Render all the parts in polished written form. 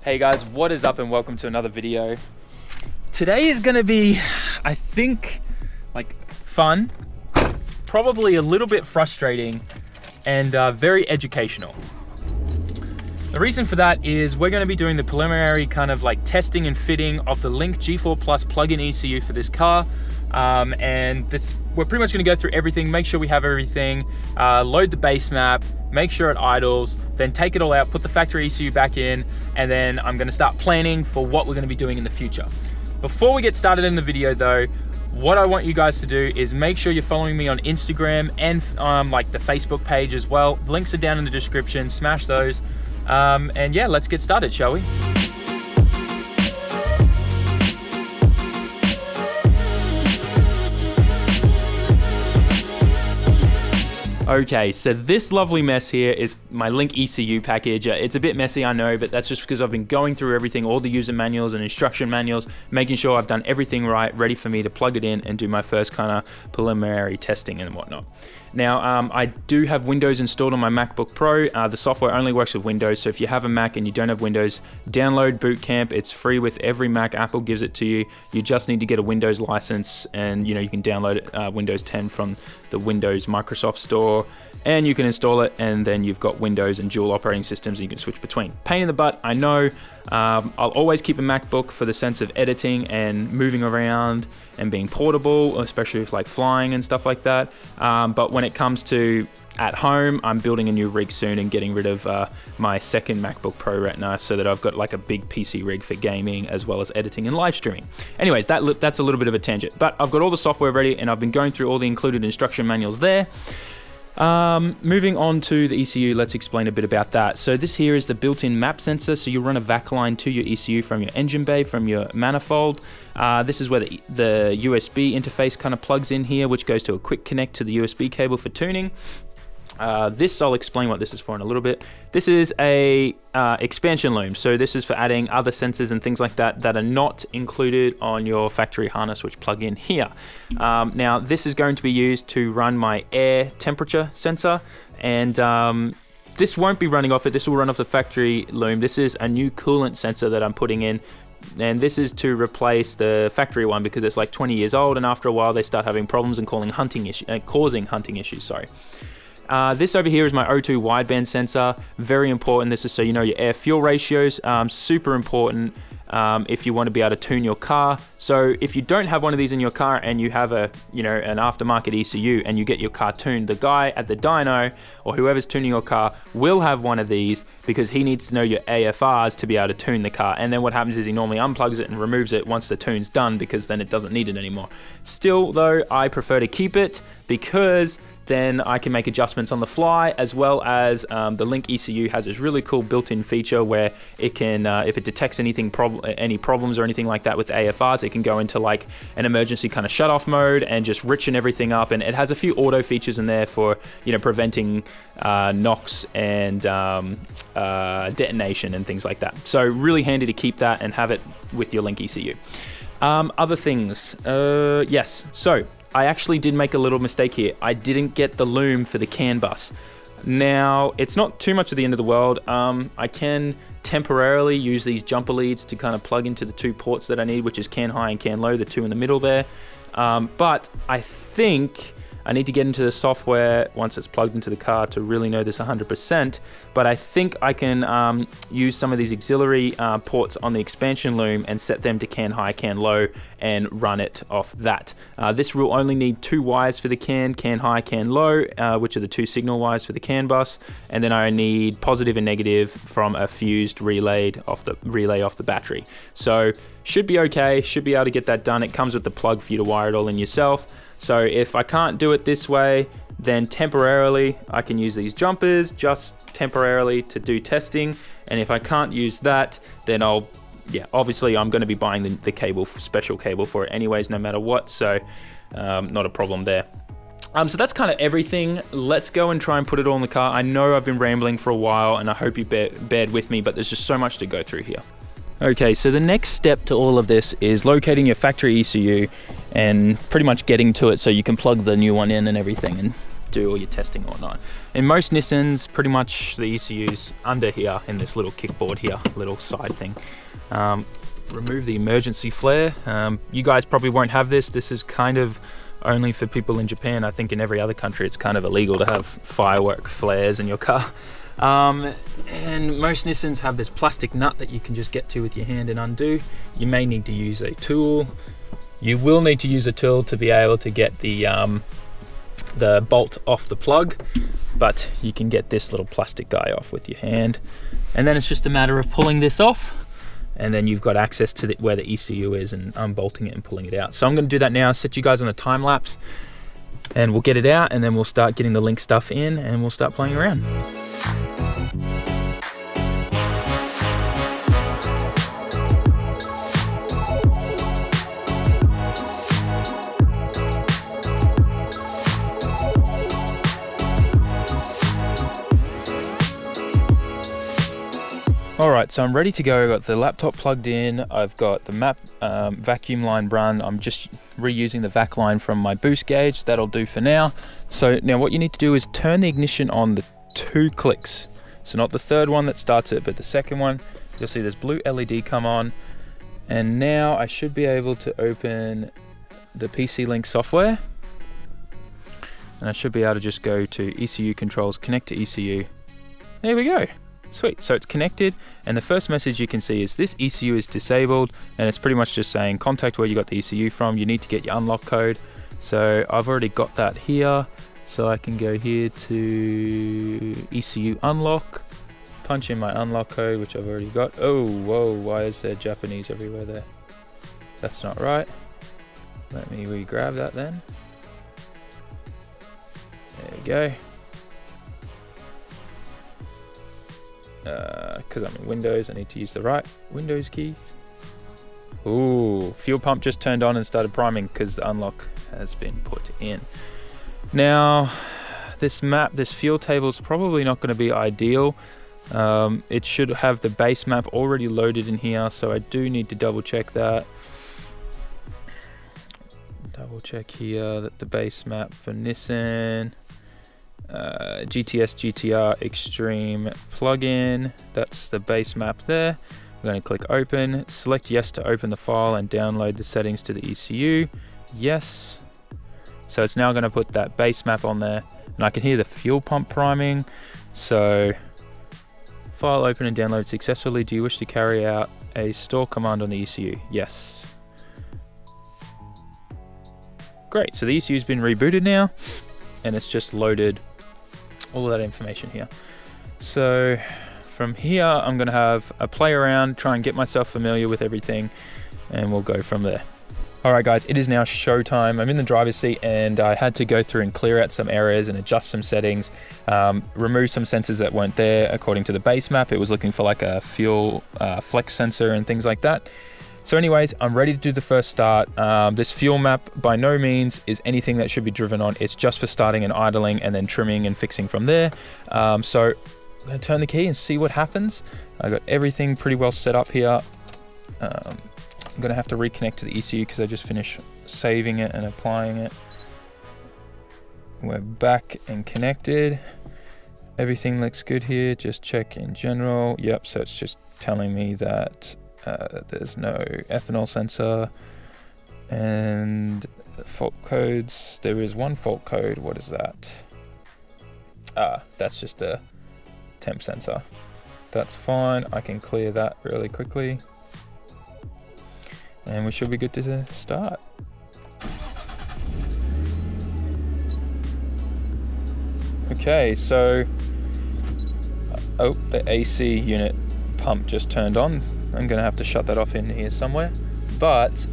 Hey guys, what is up and welcome to another video. Today is gonna be, I think, like fun, probably a little bit frustrating, and very educational. The reason for that is we're gonna be doing the preliminary kind of like testing and fitting of the Link G4 Plus plug-in ECU for this car. We're pretty much gonna go through everything, make sure we have everything, load the base map, make sure it idles, then take it all out, put the factory ECU back in, and then I'm gonna start planning for what we're gonna be doing in the future. Before we get started in the video though, what I want you guys to do is make sure you're following me on Instagram and like the Facebook page as well. Links are down in the description, smash those. And yeah, let's get started, shall we? Okay, so this lovely mess here is my Link ECU package. It's a bit messy, I know, but that's just because I've been going through everything, all the user manuals and instruction manuals, making sure I've done everything right, ready for me to plug it in and do my first kind of preliminary testing and whatnot. Now, I do have Windows installed on my MacBook Pro. The software only works with Windows, so if you have a Mac and you don't have Windows, download Boot Camp. It's free with every Mac. Apple gives it to you. You just need to get a Windows license, and you can download Windows 10 from the Windows Microsoft Store, and you can install it, and then you've got Windows and dual operating systems and you can switch between. Pain in the butt, I know. I'll always keep a MacBook for the sense of editing and moving around and being portable, especially with like flying and stuff like that. But when it comes to at home, I'm building a new rig soon and getting rid of my second MacBook Pro Retina so that I've got like a big PC rig for gaming as well as editing and live streaming. Anyways, that's a little bit of a tangent, but I've got all the software ready and I've been going through all the included instruction manuals there. Moving on to the ECU, let's explain a bit about that. So this here is the built-in map sensor. So you run a VAC line to your ECU from your engine bay, from your manifold. This is where the USB interface kind of plugs in here, which goes to a quick connect to the USB cable for tuning. I'll explain what this is for in a little bit. This is a expansion loom. So this is for adding other sensors and things like that that are not included on your factory harness, which plug in here. Now this is going to be used to run my air temperature sensor, and this won't be running off it. This will run off the factory loom. This is a new coolant sensor that I'm putting in, and this is to replace the factory one because it's like 20 years old, and after a while they start having problems and causing hunting issues. Sorry. This over here is my O2 wideband sensor. Very important. This is so you know your air fuel ratios. Super important if you want to be able to tune your car. So if you don't have one of these in your car and you have an aftermarket ECU and you get your car tuned, the guy at the dyno or whoever's tuning your car will have one of these because he needs to know your AFRs to be able to tune the car. And then what happens is he normally unplugs it and removes it once the tune's done because then it doesn't need it anymore. Still though, I prefer to keep it because then I can make adjustments on the fly, as well as the Link ECU has this really cool built-in feature where it can, if it detects any problems or anything like that with the AFRs, it can go into like an emergency kind of shut-off mode and just richen everything up. And it has a few auto features in there for preventing knocks and detonation and things like that. So really handy to keep that and have it with your Link ECU. Other things, yes. So I actually did make a little mistake here. I didn't get the Loom for the CAN bus. Now, it's not too much of the end of the world. I can temporarily use these jumper leads to kind of plug into the two ports that I need, which is CAN high and CAN low, the two in the middle there. But I think I need to get into the software once it's plugged into the car to really know this 100%, but I think I can use some of these auxiliary ports on the expansion loom and set them to CAN high, CAN low, and run it off that. This will only need 2 wires for the CAN high, CAN low, which are the 2 signal wires for the CAN bus, and then I need positive and negative from a fused relay off the battery. So should be okay, should be able to get that done. It comes with the plug for you to wire it all in yourself. So if I can't do it this way, then temporarily I can use these jumpers just temporarily to do testing. And if I can't use that, then obviously I'm going to be buying the cable, special cable for it anyways, no matter what. So not a problem there. So that's kind of everything. Let's go and try and put it all in the car. I know I've been rambling for a while and I hope you bared with me, but there's just so much to go through here. Okay, so the next step to all of this is locating your factory ECU and pretty much getting to it so you can plug the new one in and everything. And do all your testing or whatnot. In most Nissans, pretty much the ECU's under here in this little kickboard here, little side thing. Remove the emergency flare. You guys probably won't have this. This is kind of only for people in Japan. I think in every other country it's kind of illegal to have firework flares in your car. And most Nissans have this plastic nut that you can just get to with your hand and undo. You may need to use a tool. You will need to use a tool to be able to get the bolt off the plug, but you can get this little plastic guy off with your hand. And then it's just a matter of pulling this off, and then you've got access to where the ECU is and unbolting it and pulling it out. So I'm going to do that now, set you guys on a time lapse, and we'll get it out, and then we'll start getting the Link stuff in, and we'll start playing around. Alright, so I'm ready to go. I've got the laptop plugged in, I've got the map vacuum line run. I'm just reusing the vac line from my boost gauge. That'll do for now. So now what you need to do is turn the ignition on the 2 clicks. So not the third one that starts it, but the second one. You'll see this blue LED come on. And now I should be able to open the PC Link software. And I should be able to just go to ECU controls, connect to ECU. There we go. Sweet, so it's connected, and the first message you can see is this ECU is disabled, and it's pretty much just saying contact where you got the ECU from. You need to get your unlock code. So I've already got that here, so I can go here to ECU Unlock, punch in my unlock code, which I've already got. Oh, whoa, why is there Japanese everywhere there? That's not right. Let me re-grab that then. There we go. Because I'm in Windows, I need to use the right Windows key. Ooh, fuel pump just turned on and started priming because the unlock has been put in. Now, this map, this fuel table is probably not going to be ideal. It should have the base map already loaded in here, so I do need to double check that. Double check here that the base map for Nissan. GTS GTR Extreme plugin, that's the base map there. We're going to click open, select yes to open the file and download the settings to the ECU. Yes. So it's now going to put that base map on there, and I can hear the fuel pump priming. So file open and download successfully. Do you wish to carry out a store command on the ECU? Yes. Great, so the ECU's been rebooted now, and it's just loaded all of that information here. So from here, I'm going to have a play around, try and get myself familiar with everything, and we'll go from there. All right, guys, it is now showtime. I'm in the driver's seat, and I had to go through and clear out some areas and adjust some settings, remove some sensors that weren't there according to the base map. It was looking for like a fuel flex sensor and things like that. So anyways, I'm ready to do the first start. This fuel map by no means is anything that should be driven on. It's just for starting and idling and then trimming and fixing from there. So I'm going to turn the key and see what happens. I got everything pretty well set up here. I'm going to have to reconnect to the ECU because I just finished saving it and applying it. We're back and connected. Everything looks good here. Just check in general. Yep, so it's just telling me that there's no ethanol sensor and fault codes. There is one fault code. What is that? That's just a temp sensor. That's fine. I can clear that really quickly, and we should be good to start. Okay, so the AC unit pump just turned on. I'm going to have to shut that off in here somewhere, but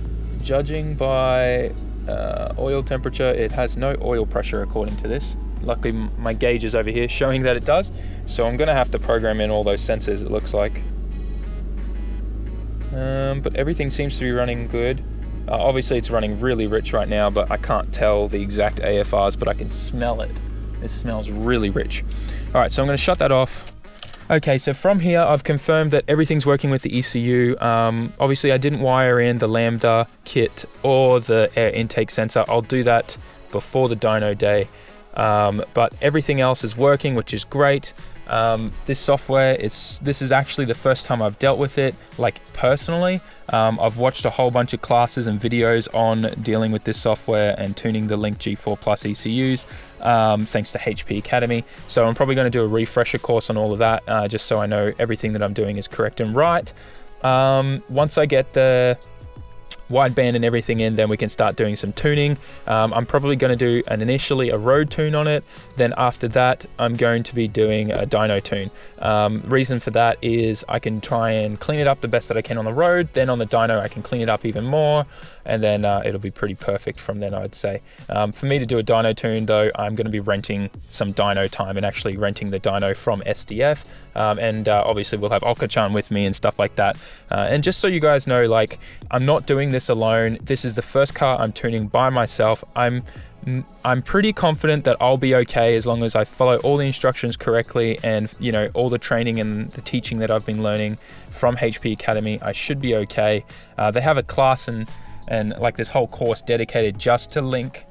judging by oil temperature, it has no oil pressure according to this. Luckily my gauge is over here showing that it does, so I'm going to have to program in all those sensors, it looks like. But everything seems to be running good. Obviously it's running really rich right now, but I can't tell the exact AFRs, but I can smell it. It smells really rich. Alright, so I'm going to shut that off. Okay, so from here, I've confirmed that everything's working with the ECU. Obviously, I didn't wire in the Lambda kit or the air intake sensor. I'll do that before the dyno day. but everything else is working, which is great. This software, this is actually the first time I've dealt with it, like personally. I've watched a whole bunch of classes and videos on dealing with this software and tuning the Link G4 ECUs, thanks to HP Academy. So I'm probably going to do a refresher course on all of that, just so I know everything that I'm doing is correct and right. Once I get the wideband and everything in, then we can start doing some tuning. I'm probably going to do initially a road tune on it. Then after that, I'm going to be doing a dyno tune. Reason for that is I can try and clean it up the best that I can on the road. Then on the dyno, I can clean it up even more, and then it'll be pretty perfect from then, I'd say. For me to do a dyno tune though, I'm going to be renting some dyno time and actually renting the dyno from SDF. And obviously we'll have Oka-chan with me and stuff like that. And just so you guys know, like, I'm not doing this alone. This is the first car I'm tuning by myself. I'm pretty confident that I'll be okay as long as I follow all the instructions correctly, and you know, all the training and the teaching that I've been learning from HP Academy. I should be okay. They have a class and like this whole course dedicated just to Link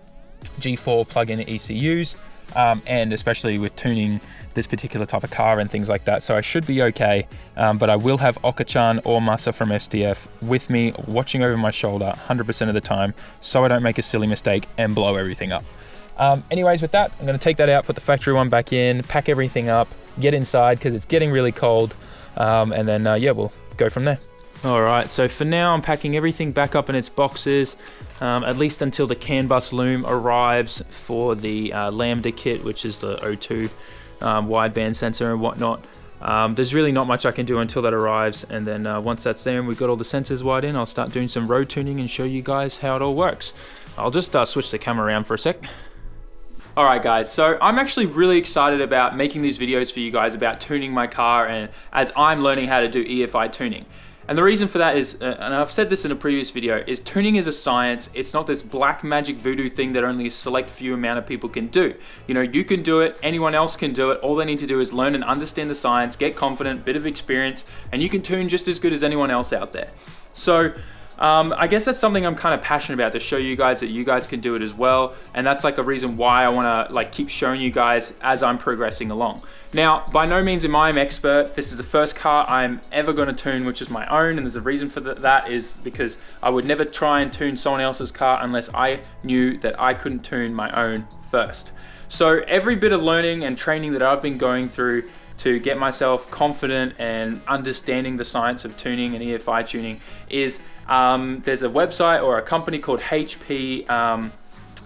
G4 plug-in ECUs, and especially with tuning this particular type of car and things like that. So I should be okay, but I will have Oka-chan or Masa from SDF with me watching over my shoulder 100% of the time, so I don't make a silly mistake and blow everything up. Anyways, with that, I'm going to take that out, put the factory one back in, pack everything up, get inside because it's getting really cold, and then yeah, we'll go from there. Alright, so for now I'm packing everything back up in its boxes, at least until the CAN bus loom arrives for the Lambda kit, which is the O2 wideband sensor and whatnot. There's really not much I can do until that arrives, and then once that's there and we've got all the sensors wired in, I'll start doing some road tuning and show you guys how it all works. I'll just switch the camera around for a sec. Alright guys, so I'm actually really excited about making these videos for you guys about tuning my car, and as I'm learning how to do EFI tuning. And the reason for that is, and I've said this in a previous video, is tuning is a science. It's not this black magic voodoo thing that only a select few amount of people can do. You know, you can do it, anyone else can do it. All they need to do is learn and understand the science, get confident, bit of experience, and you can tune just as good as anyone else out there. So I guess that's something I'm kind of passionate about, to show you guys that you guys can do it as well, and that's like a reason why I want to like keep showing you guys as I'm progressing along. Now, by no means am I an expert. This is the first car I'm ever going to tune, which is my own, and there's a reason for that is because I would never try and tune someone else's car unless I knew that I couldn't tune my own first. So every bit of learning and training that I've been going through to get myself confident and understanding the science of tuning and EFI tuning is there's a website or a company called HP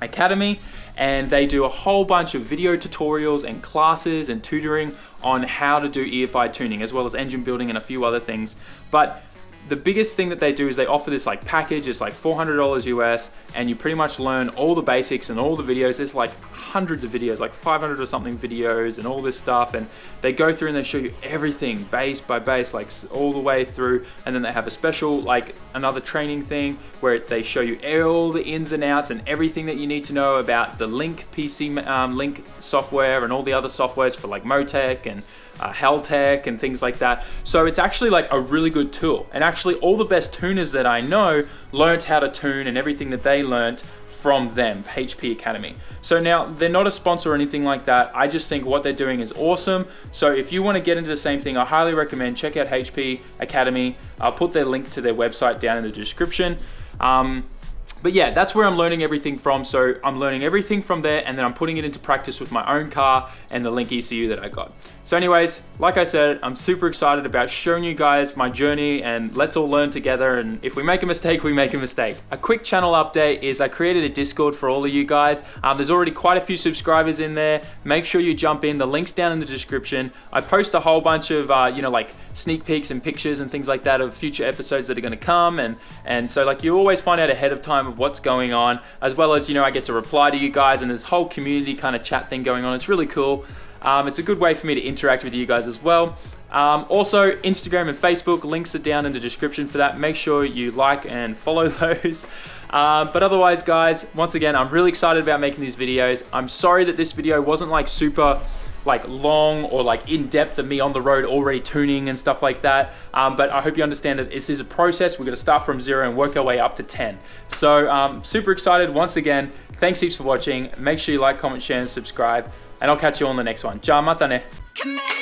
Academy, and they do a whole bunch of video tutorials and classes and tutoring on how to do EFI tuning, as well as engine building and a few other things. But the biggest thing that they do is they offer this like package. It's like $400 US, and you pretty much learn all the basics and all the videos. There's like hundreds of videos, like 500 or something videos and all this stuff, and they go through and they show you everything base by base, like all the way through. And then they have a special, like another training thing where they show you all the ins and outs and everything that you need to know about the Link PC Link software and all the other softwares for like Motec and Heltec and things like that. So it's actually like a really good tool, and actually all the best tuners that I know learned how to tune and everything that they learned from them, HP Academy. So now they're not a sponsor or anything like that. I just think what they're doing is awesome. So if you want to get into the same thing, I highly recommend check out HP Academy. I'll put their link to their website down in the description. But yeah, that's where I'm learning everything from. So I'm learning everything from there, and then I'm putting it into practice with my own car and the Link ECU that I got. So anyways, like I said, I'm super excited about showing you guys my journey, and let's all learn together. And if we make a mistake, we make a mistake. A quick channel update is I created a Discord for all of you guys. There's already quite a few subscribers in there. Make sure you jump in. The link's down in the description. I post a whole bunch of, you know, like sneak peeks and pictures and things like that of future episodes that are going to come. And so like you always find out ahead of time of what's going on, as well as, you know, I get to reply to you guys, and there's whole community kind of chat thing going on. It's really cool. It's a good way for me to interact with you guys as well. Also, Instagram and Facebook, links are down in the description for that. Make sure you like and follow those. But otherwise, guys, once again, I'm really excited about making these videos. I'm sorry that this video wasn't like super like long or like in depth of me on the road already tuning and stuff like that. But I hope you understand that this is a process. We're going to start from 0 and work our way up to 10. So super excited once again. Thanks heaps for watching. Make sure you like, comment, share, and subscribe. And I'll catch you on the next one. Ciao, mata ne.